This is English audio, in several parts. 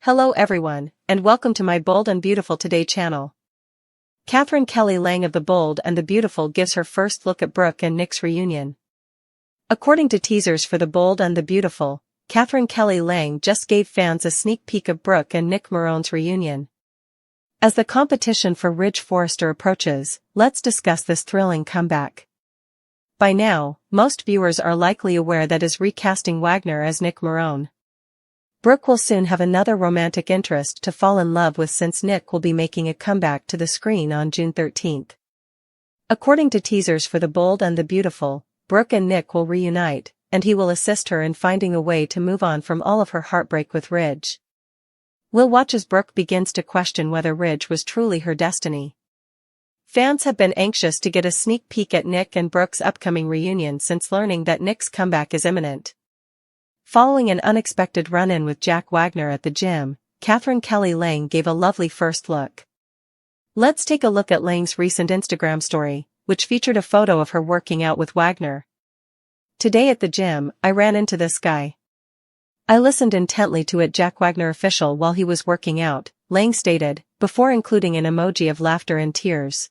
Hello everyone, and welcome to my Bold and Beautiful Today channel. Katherine Kelly Lang of The Bold and the Beautiful gives her first look at Brooke and Nick's reunion. According to teasers for The Bold and the Beautiful, Katherine Kelly Lang just gave fans a sneak peek of Brooke and Nick Marone's reunion. As the competition for Ridge Forrester approaches, let's discuss this thrilling comeback. By now, most viewers are likely aware that is recasting Wagner as Nick Marone. Brooke will soon have another romantic interest to fall in love with since Nick will be making a comeback to the screen on June 13th. According to teasers for The Bold and the Beautiful, Brooke and Nick will reunite, and he will assist her in finding a way to move on from all of her heartbreak with Ridge. We'll watch as Brooke begins to question whether Ridge was truly her destiny. Fans have been anxious to get a sneak peek at Nick and Brooke's upcoming reunion since learning that Nick's comeback is imminent. Following an unexpected run-in with Jack Wagner at the gym, Katherine Kelly Lang gave a lovely first look. Let's take a look at Lang's recent Instagram story, which featured a photo of her working out with Wagner. "Today at the gym, I ran into this guy. I listened intently to it, Jack Wagner official, while he was working out," Lang stated, before including an emoji of laughter and tears.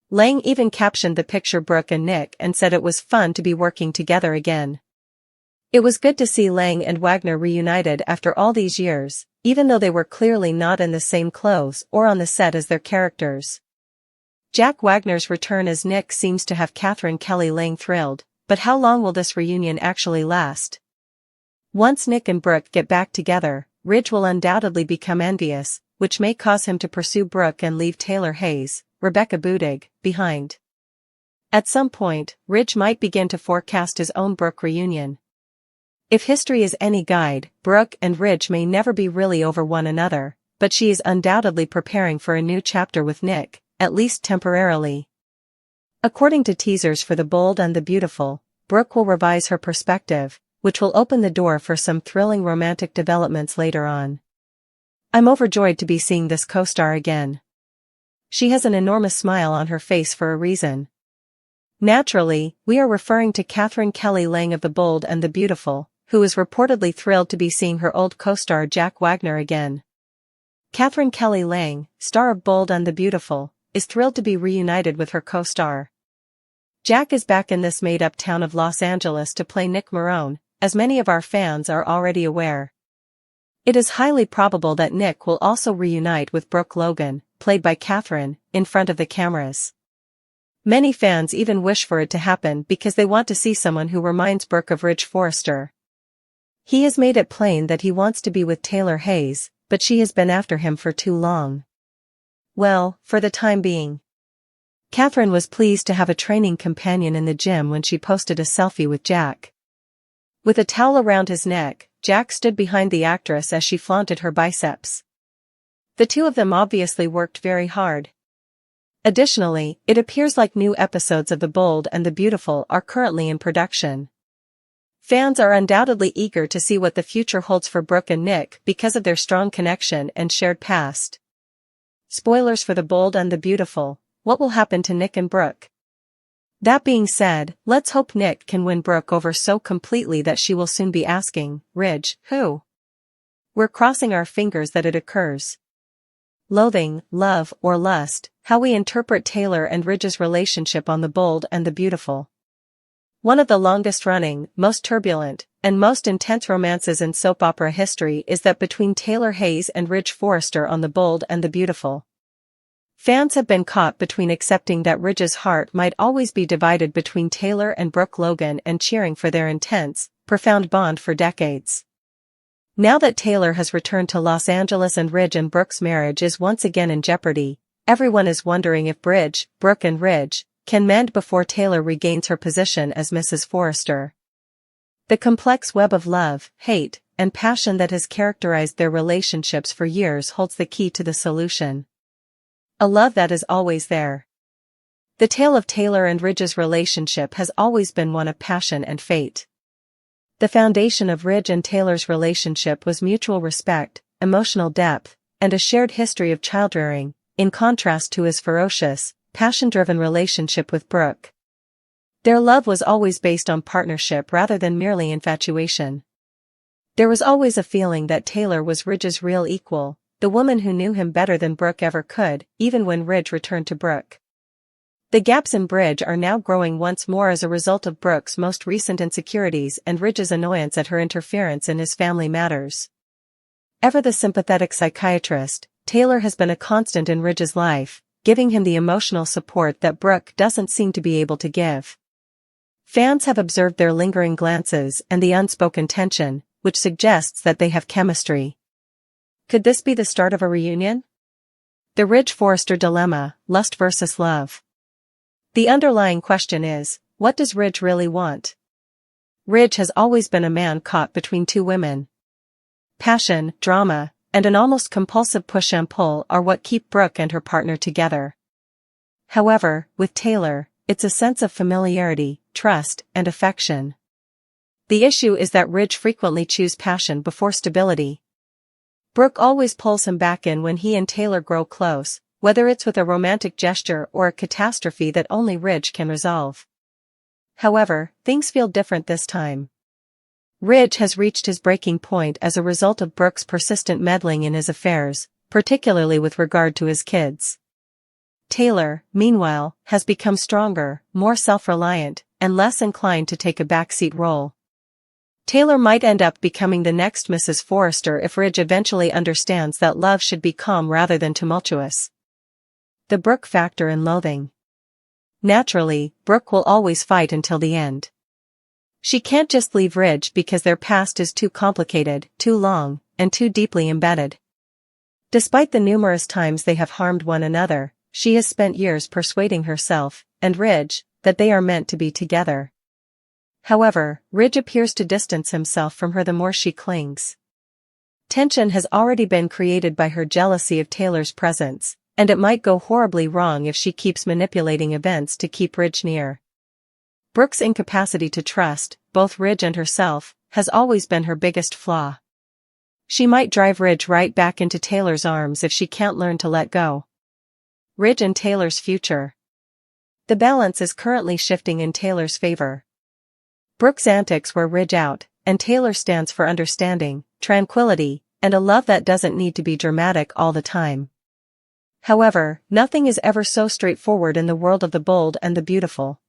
Lang even captioned the picture Brooke and Nick and said it was fun to be working together again. It was good to see Lang and Wagner reunited after all these years, even though they were clearly not in the same clothes or on the set as their characters. Jack Wagner's return as Nick seems to have Katherine Kelly Lang thrilled, but how long will this reunion actually last? Once Nick and Brooke get back together, Ridge will undoubtedly become envious, which may cause him to pursue Brooke and leave Taylor Hayes, Rebecca Budig, behind. At some point, Ridge might begin to forecast his own Brooke reunion. If history is any guide, Brooke and Ridge may never be really over one another, but she is undoubtedly preparing for a new chapter with Nick, at least temporarily. According to teasers for The Bold and the Beautiful, Brooke will revise her perspective, which will open the door for some thrilling romantic developments later on. "I'm overjoyed to be seeing this co-star again. She has an enormous smile on her face for a reason." Naturally, we are referring to Katherine Kelly Lang of The Bold and the Beautiful, who is reportedly thrilled to be seeing her old co-star Jack Wagner again. Katherine Kelly Lang, star of Bold and the Beautiful, is thrilled to be reunited with her co-star. Jack is back in this made-up town of Los Angeles to play Nick Marone, as many of our fans are already aware. It is highly probable that Nick will also reunite with Brooke Logan, played by Katherine, in front of the cameras. Many fans even wish for it to happen because they want to see someone who reminds Brooke of Ridge Forrester. He has made it plain that he wants to be with Taylor Hayes, but she has been after him for too long. Well, for the time being. Katherine was pleased to have a training companion in the gym when she posted a selfie with Jack. With a towel around his neck, Jack stood behind the actress as she flaunted her biceps. The two of them obviously worked very hard. Additionally, it appears like new episodes of The Bold and the Beautiful are currently in production. Fans are undoubtedly eager to see what the future holds for Brooke and Nick because of their strong connection and shared past. Spoilers for The Bold and the Beautiful: what will happen to Nick and Brooke? That being said, let's hope Nick can win Brooke over so completely that she will soon be asking, "Ridge, who?" We're crossing our fingers that it occurs. Loathing, love, or lust: how we interpret Taylor and Ridge's relationship on The Bold and the Beautiful. One of the longest-running, most turbulent, and most intense romances in soap opera history is that between Taylor Hayes and Ridge Forrester on The Bold and the Beautiful. Fans have been caught between accepting that Ridge's heart might always be divided between Taylor and Brooke Logan and cheering for their intense, profound bond for decades. Now that Taylor has returned to Los Angeles and Ridge and Brooke's marriage is once again in jeopardy, everyone is wondering if Brooke and Ridge can mend before Taylor regains her position as Mrs. Forrester. The complex web of love, hate, and passion that has characterized their relationships for years holds the key to the solution. A love that is always there. The tale of Taylor and Ridge's relationship has always been one of passion and fate. The foundation of Ridge and Taylor's relationship was mutual respect, emotional depth, and a shared history of childrearing, in contrast to his ferocious, passion-driven relationship with Brooke. Their love was always based on partnership rather than merely infatuation. There was always a feeling that Taylor was Ridge's real equal, the woman who knew him better than Brooke ever could, even when Ridge returned to Brooke. The gaps in Ridge are now growing once more as a result of Brooke's most recent insecurities and Ridge's annoyance at her interference in his family matters. Ever the sympathetic psychiatrist, Taylor has been a constant in Ridge's life, giving him the emotional support that Brooke doesn't seem to be able to give. Fans have observed their lingering glances and the unspoken tension, which suggests that they have chemistry. Could this be the start of a reunion? The Ridge-Forrester dilemma, lust versus love. The underlying question is, what does Ridge really want? Ridge has always been a man caught between two women. Passion, drama, and an almost compulsive push and pull are what keep Brooke and her partner together. However, with Taylor, it's a sense of familiarity, trust, and affection. The issue is that Ridge frequently chooses passion before stability. Brooke always pulls him back in when he and Taylor grow close, whether it's with a romantic gesture or a catastrophe that only Ridge can resolve. However, things feel different this time. Ridge has reached his breaking point as a result of Brooke's persistent meddling in his affairs, particularly with regard to his kids. Taylor, meanwhile, has become stronger, more self-reliant, and less inclined to take a backseat role. Taylor might end up becoming the next Mrs. Forrester if Ridge eventually understands that love should be calm rather than tumultuous. The Brooke factor in loathing. Naturally, Brooke will always fight until the end. She can't just leave Ridge because their past is too complicated, too long, and too deeply embedded. Despite the numerous times they have harmed one another, she has spent years persuading herself, and Ridge, that they are meant to be together. However, Ridge appears to distance himself from her the more she clings. Tension has already been created by her jealousy of Taylor's presence, and it might go horribly wrong if she keeps manipulating events to keep Ridge near. Brooke's incapacity to trust, both Ridge and herself, has always been her biggest flaw. She might drive Ridge right back into Taylor's arms if she can't learn to let go. Ridge and Taylor's future. The balance is currently shifting in Taylor's favor. Brooke's antics wear Ridge out, and Taylor stands for understanding, tranquility, and a love that doesn't need to be dramatic all the time. However, nothing is ever so straightforward in the world of the bold and the beautiful.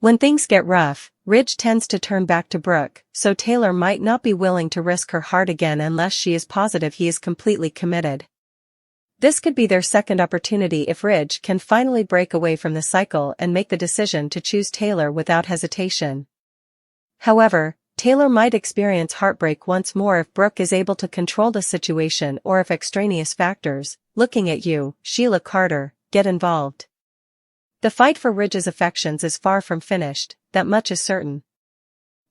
When things get rough, Ridge tends to turn back to Brooke, so Taylor might not be willing to risk her heart again unless she is positive he is completely committed. This could be their second opportunity if Ridge can finally break away from the cycle and make the decision to choose Taylor without hesitation. However, Taylor might experience heartbreak once more if Brooke is able to control the situation or if extraneous factors, looking at you, Sheila Carter, get involved. The fight for Ridge's affections is far from finished, that much is certain.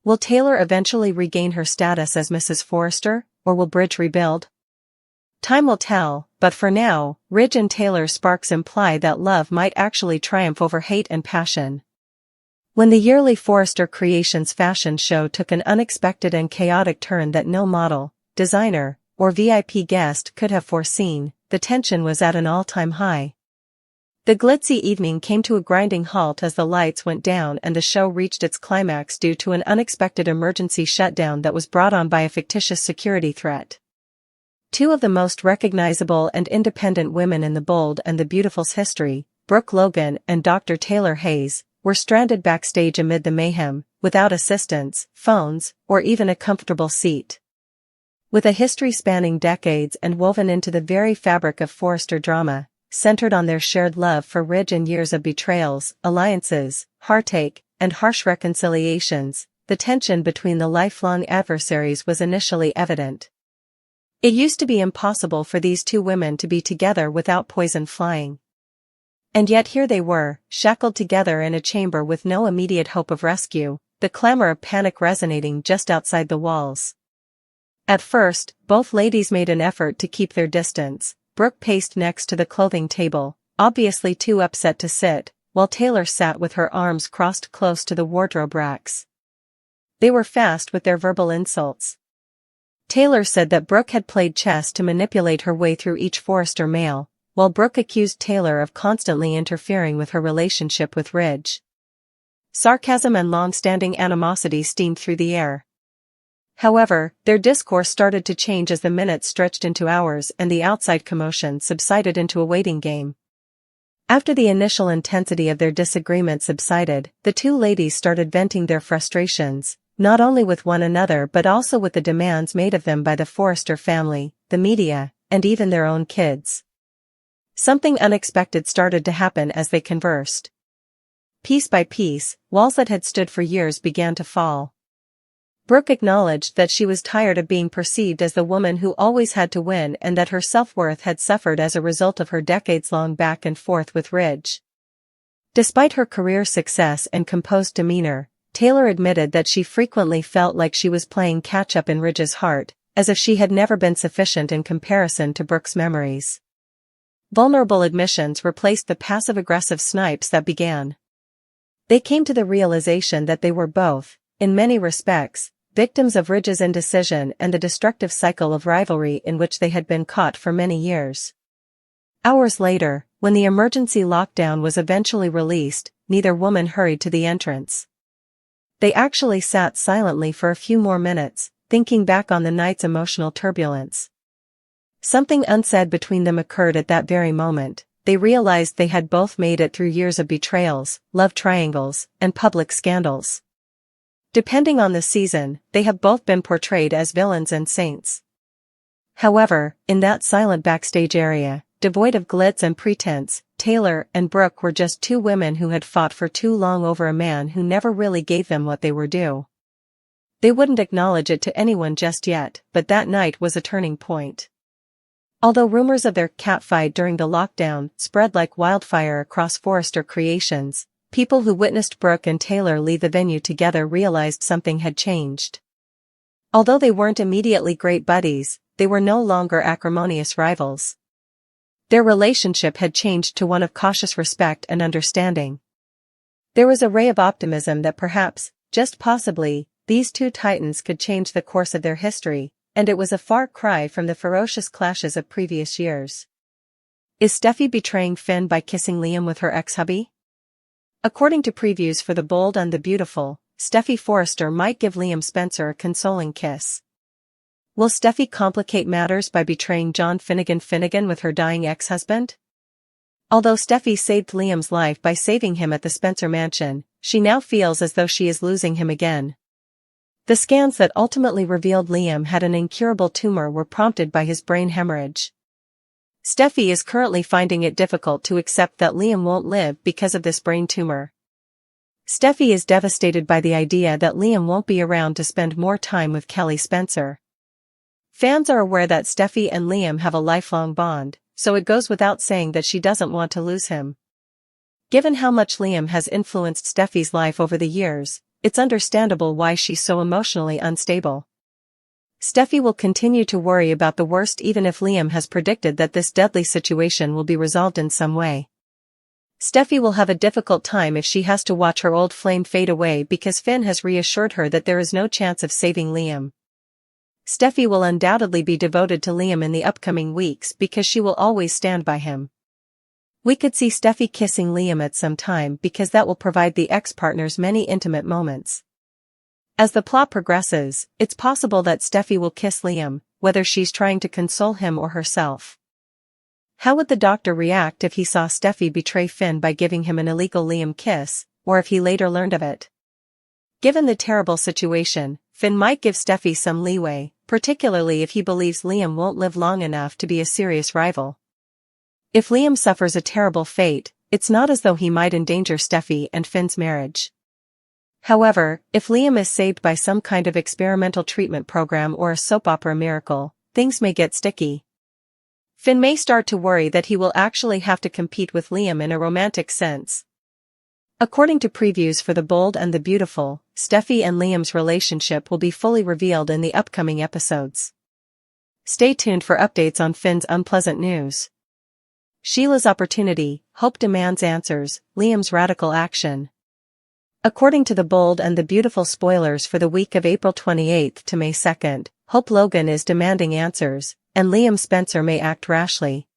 Will Taylor eventually regain her status as Mrs. Forrester, or will Ridge rebuild? Time will tell, but for now, Ridge and Taylor's sparks imply that love might actually triumph over hate and passion. When the yearly Forrester Creations fashion show took an unexpected and chaotic turn that no model, designer, or VIP guest could have foreseen, the tension was at an all-time high. The glitzy evening came to a grinding halt as the lights went down and the show reached its climax due to an unexpected emergency shutdown that was brought on by a fictitious security threat. Two of the most recognizable and independent women in the Bold and the Beautiful's history, Brooke Logan and Dr. Taylor Hayes, were stranded backstage amid the mayhem, without assistance, phones, or even a comfortable seat. With a history spanning decades and woven into the very fabric of Forrester drama, centered on their shared love for Ridge and years of betrayals, alliances, heartache, and harsh reconciliations, the tension between the lifelong adversaries was initially evident. It used to be impossible for these two women to be together without poison flying. And yet here they were, shackled together in a chamber with no immediate hope of rescue, the clamor of panic resonating just outside the walls. At first, both ladies made an effort to keep their distance. Brooke paced next to the clothing table, obviously too upset to sit, while Taylor sat with her arms crossed close to the wardrobe racks. They were fast with their verbal insults. Taylor said that Brooke had played chess to manipulate her way through each Forrester male, while Brooke accused Taylor of constantly interfering with her relationship with Ridge. Sarcasm and long-standing animosity steamed through the air. However, their discourse started to change as the minutes stretched into hours and the outside commotion subsided into a waiting game. After the initial intensity of their disagreement subsided, the two ladies started venting their frustrations, not only with one another but also with the demands made of them by the Forrester family, the media, and even their own kids. Something unexpected started to happen as they conversed. Piece by piece, walls that had stood for years began to fall. Brooke acknowledged that she was tired of being perceived as the woman who always had to win and that her self-worth had suffered as a result of her decades-long back and forth with Ridge. Despite her career success and composed demeanor, Taylor admitted that she frequently felt like she was playing catch-up in Ridge's heart, as if she had never been sufficient in comparison to Brooke's memories. Vulnerable admissions replaced the passive-aggressive snipes that began. They came to the realization that they were both, in many respects, victims of Ridge's indecision and the destructive cycle of rivalry in which they had been caught for many years. Hours later, when the emergency lockdown was eventually released, neither woman hurried to the entrance. They actually sat silently for a few more minutes, thinking back on the night's emotional turbulence. Something unsaid between them occurred at that very moment. They realized they had both made it through years of betrayals, love triangles, and public scandals. Depending on the season, they have both been portrayed as villains and saints. However, in that silent backstage area, devoid of glitz and pretense, Taylor and Brooke were just two women who had fought for too long over a man who never really gave them what they were due. They wouldn't acknowledge it to anyone just yet, but that night was a turning point. Although rumors of their catfight during the lockdown spread like wildfire across Forrester Creations, people who witnessed Brooke and Taylor leave the venue together realized something had changed. Although they weren't immediately great buddies, they were no longer acrimonious rivals. Their relationship had changed to one of cautious respect and understanding. There was a ray of optimism that perhaps, just possibly, these two titans could change the course of their history, and it was a far cry from the ferocious clashes of previous years. Is Steffi betraying Finn by kissing Liam with her ex-hubby? According to previews for The Bold and the Beautiful, Steffi Forrester might give Liam Spencer a consoling kiss. Will Steffi complicate matters by betraying John Finnegan with her dying ex-husband? Although Steffi saved Liam's life by saving him at the Spencer mansion, she now feels as though she is losing him again. The scans that ultimately revealed Liam had an incurable tumor were prompted by his brain hemorrhage. Steffi is currently finding it difficult to accept that Liam won't live because of this brain tumor. Steffi is devastated by the idea that Liam won't be around to spend more time with Kelly Spencer. Fans are aware that Steffi and Liam have a lifelong bond, so it goes without saying that she doesn't want to lose him. Given how much Liam has influenced Steffi's life over the years, it's understandable why she's so emotionally unstable. Steffi will continue to worry about the worst even if Liam has predicted that this deadly situation will be resolved in some way. Steffi will have a difficult time if she has to watch her old flame fade away because Finn has reassured her that there is no chance of saving Liam. Steffi will undoubtedly be devoted to Liam in the upcoming weeks because she will always stand by him. We could see Steffi kissing Liam at some time because that will provide the ex-partners many intimate moments. As the plot progresses, it's possible that Steffi will kiss Liam, whether she's trying to console him or herself. How would the Doctor react if he saw Steffi betray Finn by giving him an illegal Liam kiss, or if he later learned of it? Given the terrible situation, Finn might give Steffi some leeway, particularly if he believes Liam won't live long enough to be a serious rival. If Liam suffers a terrible fate, it's not as though he might endanger Steffi and Finn's marriage. However, if Liam is saved by some kind of experimental treatment program or a soap opera miracle, things may get sticky. Finn may start to worry that he will actually have to compete with Liam in a romantic sense. According to previews for The Bold and the Beautiful, Steffi and Liam's relationship will be fully revealed in the upcoming episodes. Stay tuned for updates on Finn's unpleasant news. Sheila's opportunity, Hope demands answers, Liam's radical action. According to The Bold and the Beautiful spoilers for the week of April 28 to May 2, Hope Logan is demanding answers, and Liam Spencer may act rashly.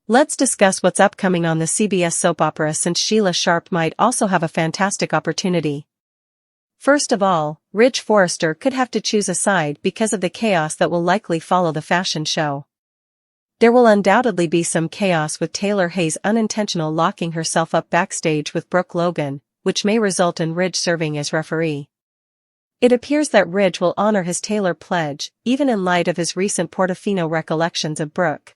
Let's discuss what's upcoming on the CBS soap opera since Sheila Sharp might also have a fantastic opportunity. First of all, Ridge Forrester could have to choose a side because of the chaos that will likely follow the fashion show. There will undoubtedly be some chaos with Taylor Hayes' unintentional locking herself up backstage with Brooke Logan, which may result in Ridge serving as referee. It appears that Ridge will honor his Taylor pledge, even in light of his recent Portofino recollections of Brooke.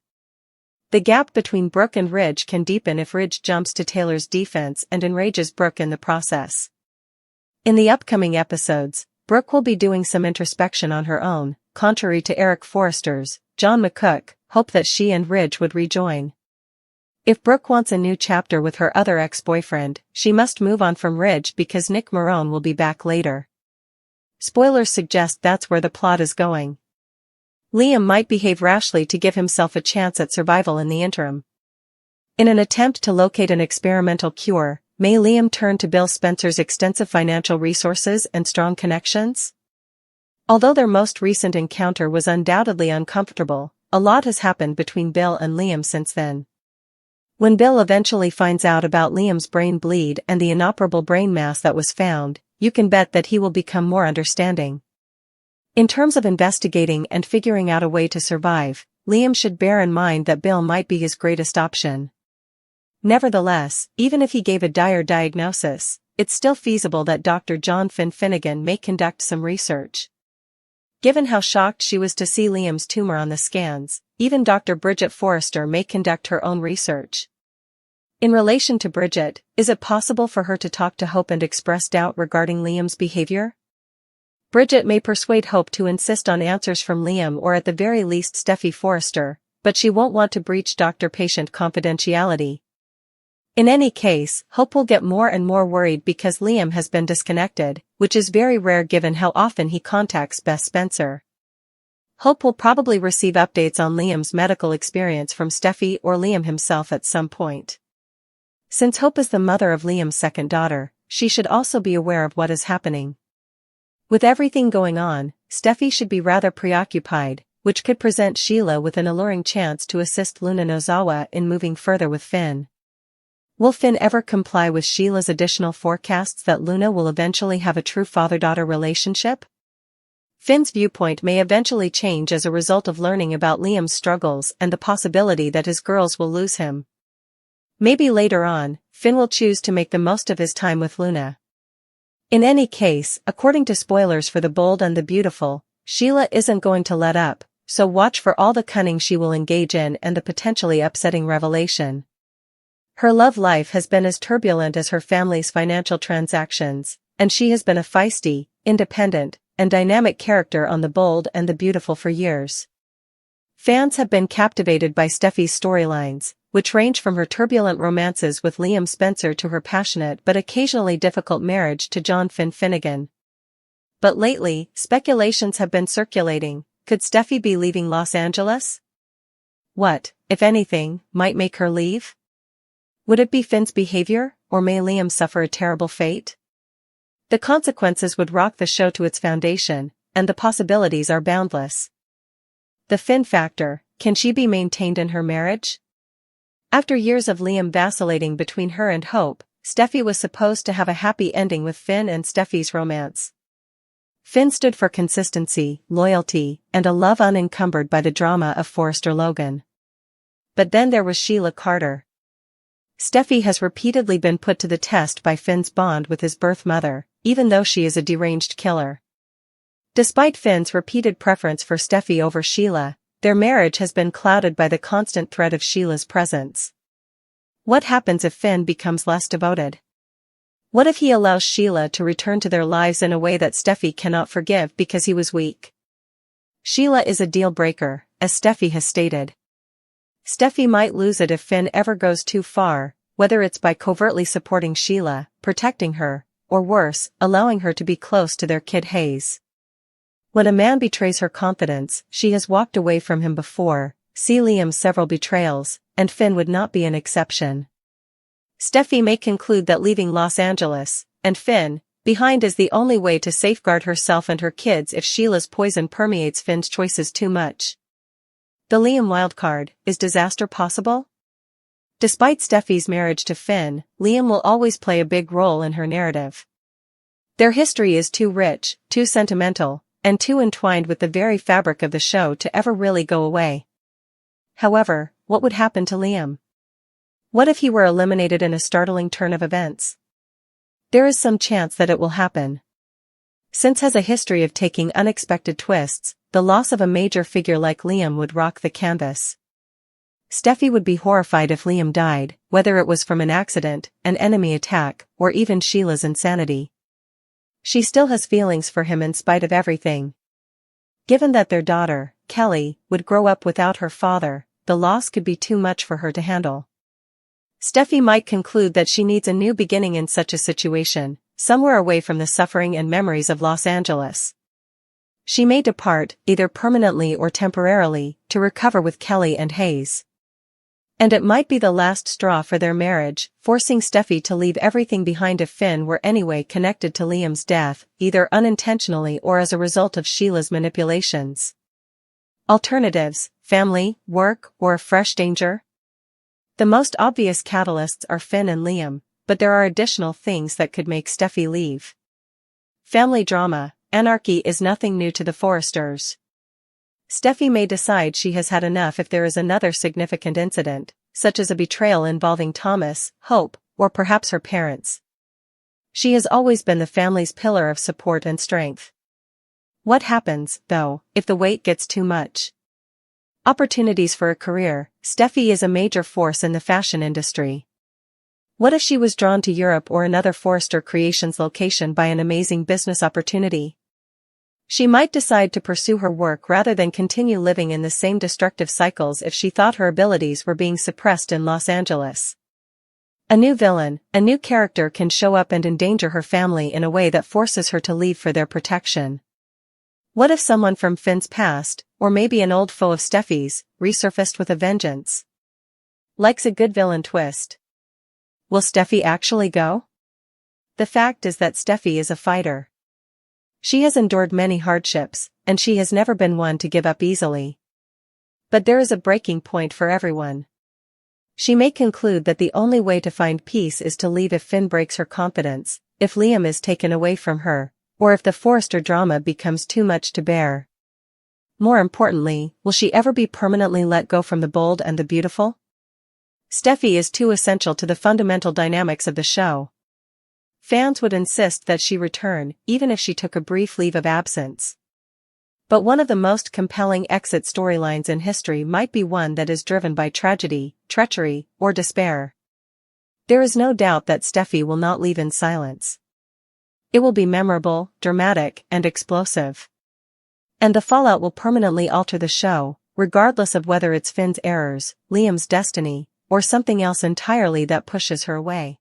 The gap between Brooke and Ridge can deepen if Ridge jumps to Taylor's defense and enrages Brooke in the process. In the upcoming episodes, Brooke will be doing some introspection on her own, contrary to Eric Forrester's, John McCook, hope that she and Ridge would rejoin. If Brooke wants a new chapter with her other ex-boyfriend, she must move on from Ridge because Nick Marone will be back later. Spoilers suggest that's where the plot is going. Liam might behave rashly to give himself a chance at survival in the interim. In an attempt to locate an experimental cure, may Liam turn to Bill Spencer's extensive financial resources and strong connections? Although their most recent encounter was undoubtedly uncomfortable, a lot has happened between Bill and Liam since then. When Bill eventually finds out about Liam's brain bleed and the inoperable brain mass that was found, you can bet that he will become more understanding. In terms of investigating and figuring out a way to survive, Liam should bear in mind that Bill might be his greatest option. Nevertheless, even if he gave a dire diagnosis, it's still feasible that Dr. John Finnegan may conduct some research. Given how shocked she was to see Liam's tumor on the scans, even Dr. Bridget Forrester may conduct her own research. In relation to Bridget, is it possible for her to talk to Hope and express doubt regarding Liam's behavior? Bridget may persuade Hope to insist on answers from Liam or at the very least Steffi Forrester, but she won't want to breach doctor-patient confidentiality. In any case, Hope will get more and more worried because Liam has been disconnected, which is very rare given how often he contacts Beth Spencer. Hope will probably receive updates on Liam's medical experience from Steffi or Liam himself at some point. Since Hope is the mother of Liam's second daughter, she should also be aware of what is happening. With everything going on, Steffi should be rather preoccupied, which could present Sheila with an alluring chance to assist Luna Nozawa in moving further with Finn. Will Finn ever comply with Sheila's additional forecasts that Luna will eventually have a true father-daughter relationship? Finn's viewpoint may eventually change as a result of learning about Liam's struggles and the possibility that his girls will lose him. Maybe later on, Finn will choose to make the most of his time with Luna. In any case, according to spoilers for The Bold and the Beautiful, Sheila isn't going to let up, so watch for all the cunning she will engage in and the potentially upsetting revelation. Her love life has been as turbulent as her family's financial transactions, and she has been a feisty, independent, and dynamic character on The Bold and the Beautiful for years. Fans have been captivated by Steffi's storylines, which range from her turbulent romances with Liam Spencer to her passionate but occasionally difficult marriage to John Finnegan. But lately, speculations have been circulating. Could Steffi be leaving Los Angeles? What, if anything, might make her leave? Would it be Finn's behavior, or may Liam suffer a terrible fate? The consequences would rock the show to its foundation, and the possibilities are boundless. The Finn factor, can she be maintained in her marriage? After years of Liam vacillating between her and Hope, Steffi was supposed to have a happy ending with Finn and Steffi's romance. Finn stood for consistency, loyalty, and a love unencumbered by the drama of Forrester Logan. But then there was Sheila Carter. Steffi has repeatedly been put to the test by Finn's bond with his birth mother, even though she is a deranged killer. Despite Finn's repeated preference for Steffi over Sheila, their marriage has been clouded by the constant threat of Sheila's presence. What happens if Finn becomes less devoted? What if he allows Sheila to return to their lives in a way that Steffi cannot forgive because he was weak? Sheila is a deal breaker, as Steffi has stated. Steffi might lose it if Finn ever goes too far, whether it's by covertly supporting Sheila, protecting her, or worse, allowing her to be close to their kid Hayes. When a man betrays her confidence, she has walked away from him before, see Liam's several betrayals, and Finn would not be an exception. Steffi may conclude that leaving Los Angeles, and Finn, behind is the only way to safeguard herself and her kids if Sheila's poison permeates Finn's choices too much. The Liam wildcard, is disaster possible? Despite Steffi's marriage to Finn, Liam will always play a big role in her narrative. Their history is too rich, too sentimental, and too entwined with the very fabric of the show to ever really go away. However, what would happen to Liam? What if he were eliminated in a startling turn of events? There is some chance that it will happen. Since has a history of taking unexpected twists, the loss of a major figure like Liam would rock the canvas. Steffi would be horrified if Liam died, whether it was from an accident, an enemy attack, or even Sheila's insanity. She still has feelings for him in spite of everything. Given that their daughter, Kelly, would grow up without her father, the loss could be too much for her to handle. Steffi might conclude that she needs a new beginning in such a situation, somewhere away from the suffering and memories of Los Angeles. She may depart, either permanently or temporarily, to recover with Kelly and Hayes. And it might be the last straw for their marriage, forcing Steffi to leave everything behind if Finn were anyway connected to Liam's death, either unintentionally or as a result of Sheila's manipulations. Alternatives: family, work, or a fresh danger? The most obvious catalysts are Finn and Liam, but there are additional things that could make Steffi leave. Family drama. Anarchy is nothing new to the Forresters. Steffi may decide she has had enough if there is another significant incident, such as a betrayal involving Thomas, Hope, or perhaps her parents. She has always been the family's pillar of support and strength. What happens, though, if the weight gets too much? Opportunities for a career. Steffi is a major force in the fashion industry. What if she was drawn to Europe or another Forrester Creations location by an amazing business opportunity? She might decide to pursue her work rather than continue living in the same destructive cycles if she thought her abilities were being suppressed in Los Angeles. A new villain, a new character can show up and endanger her family in a way that forces her to leave for their protection. What if someone from Finn's past, or maybe an old foe of Steffi's, resurfaced with a vengeance? Likes a good villain twist. Will Steffi actually go? The fact is that Steffi is a fighter. She has endured many hardships, and she has never been one to give up easily. But there is a breaking point for everyone. She may conclude that the only way to find peace is to leave if Finn breaks her confidence, if Liam is taken away from her, or if the Forrester drama becomes too much to bear. More importantly, will she ever be permanently let go from the bold and the beautiful? Steffi is too essential to the fundamental dynamics of the show. Fans would insist that she return, even if she took a brief leave of absence. But one of the most compelling exit storylines in history might be one that is driven by tragedy, treachery, or despair. There is no doubt that Steffi will not leave in silence. It will be memorable, dramatic, and explosive. And the fallout will permanently alter the show, regardless of whether it's Finn's errors, Liam's destiny, or something else entirely that pushes her away.